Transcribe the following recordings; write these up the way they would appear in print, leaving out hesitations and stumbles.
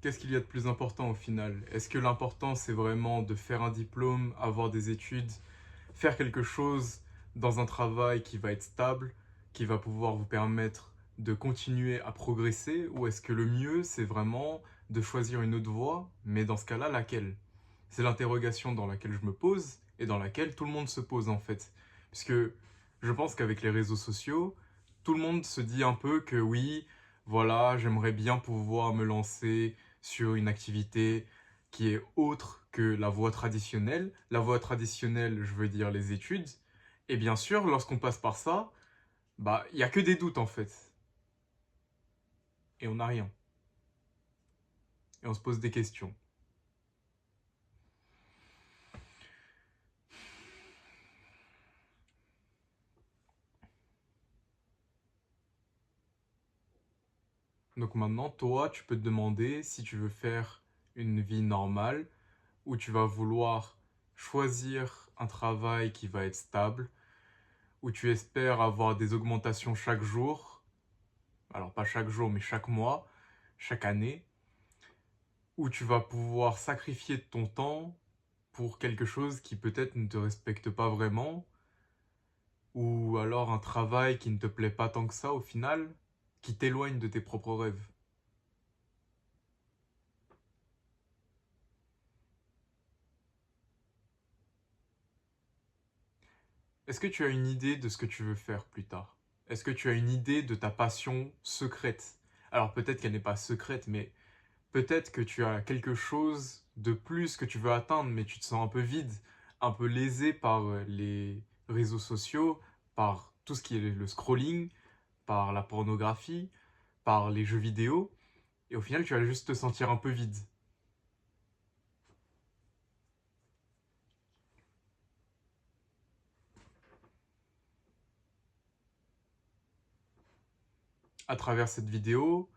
Qu'est-ce qu'il y a de plus important au final? Est-ce que l'important c'est vraiment de faire un diplôme, avoir des études, faire quelque chose dans un travail qui va être stable, qui va pouvoir vous permettre de continuer à progresser, ou est-ce que le mieux c'est vraiment de choisir une autre voie, mais dans ce cas-là, laquelle? C'est l'interrogation dans laquelle je me pose et dans laquelle tout le monde se pose en fait. Puisque je pense qu'avec les réseaux sociaux, tout le monde se dit un peu que oui, voilà, j'aimerais bien pouvoir me lancer sur une activité qui est autre que la voie traditionnelle. La voie traditionnelle, je veux dire les études. Et bien sûr, lorsqu'on passe par ça, bah, il n'y a que des doutes en fait. Et on n'a rien. Et on se pose des questions. Donc maintenant, toi, tu peux te demander si tu veux faire une vie normale, où tu vas vouloir choisir un travail qui va être stable, où tu espères avoir des augmentations chaque jour, alors pas chaque jour, mais chaque mois, chaque année, où tu vas pouvoir sacrifier ton temps pour quelque chose qui peut-être ne te respecte pas vraiment, ou alors un travail qui ne te plaît pas tant que ça au final, qui t'éloigne de tes propres rêves. Est-ce que tu as une idée de ce que tu veux faire plus tard? Est-ce que tu as une idée de ta passion secrète? Alors peut-être qu'elle n'est pas secrète, mais peut-être que tu as quelque chose de plus que tu veux atteindre, mais tu te sens un peu vide, un peu lésé par les réseaux sociaux, par tout ce qui est le scrolling, par la pornographie, par les jeux vidéo, et au final tu vas juste te sentir un peu vide. À travers cette vidéo,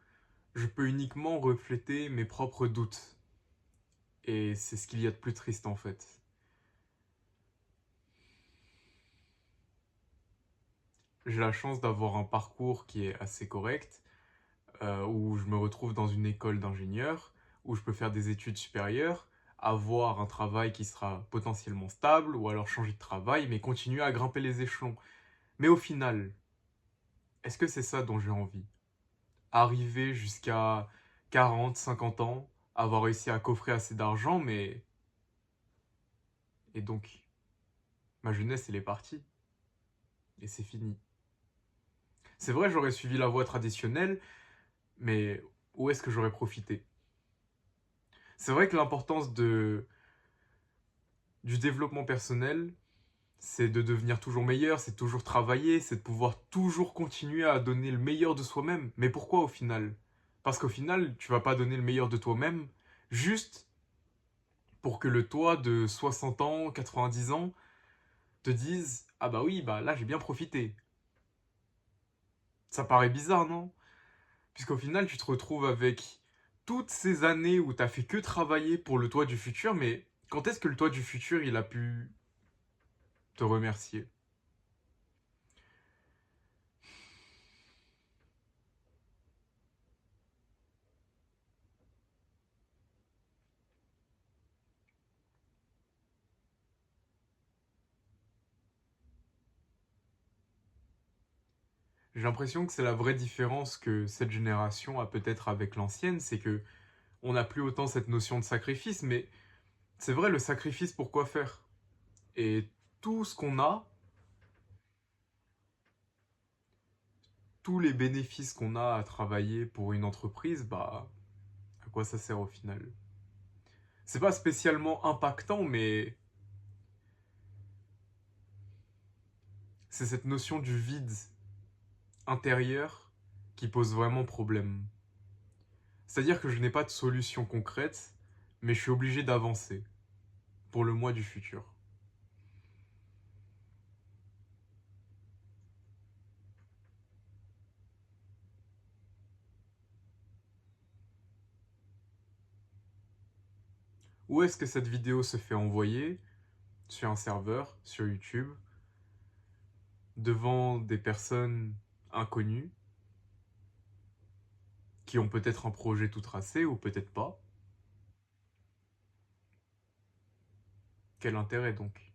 je peux uniquement refléter mes propres doutes. Et c'est ce qu'il y a de plus triste en fait. J'ai la chance d'avoir un parcours qui est assez correct, où je me retrouve dans une école d'ingénieur, où je peux faire des études supérieures, avoir un travail qui sera potentiellement stable, ou alors changer de travail, mais continuer à grimper les échelons. Mais au final, est-ce que c'est ça dont j'ai envie? Arriver jusqu'à 40, 50 ans, avoir réussi à coffrer assez d'argent, mais... Et donc, ma jeunesse, elle est partie. Et c'est fini. C'est vrai, j'aurais suivi la voie traditionnelle, mais où est-ce que j'aurais profité? C'est vrai que l'importance du développement personnel, c'est de devenir toujours meilleur, c'est de toujours travailler, c'est de pouvoir toujours continuer à donner le meilleur de soi-même. Mais pourquoi au final? Parce qu'au final, tu vas pas donner le meilleur de toi-même juste pour que le toi de 60 ans, 90 ans te dise ah bah oui, bah là j'ai bien profité. Ça paraît bizarre, non? Puisqu'au final, tu te retrouves avec toutes ces années où tu as fait que travailler pour le toi du futur, mais quand est-ce que le toi du futur, il a pu te remercier? J'ai l'impression que c'est la vraie différence que cette génération a peut-être avec l'ancienne, c'est que on n'a plus autant cette notion de sacrifice, mais c'est vrai, le sacrifice, pourquoi faire? Et tout ce qu'on a, tous les bénéfices qu'on a à travailler pour une entreprise, bah, à quoi ça sert au final? C'est pas spécialement impactant, mais c'est cette notion du vide intérieur qui pose vraiment problème. C'est-à-dire que je n'ai pas de solution concrète, mais je suis obligé d'avancer pour le moi du futur. Où est-ce que cette vidéo se fait envoyer? Sur un serveur, sur YouTube, devant des personnes inconnues, qui ont peut-être un projet tout tracé ou peut-être pas. Quel intérêt donc?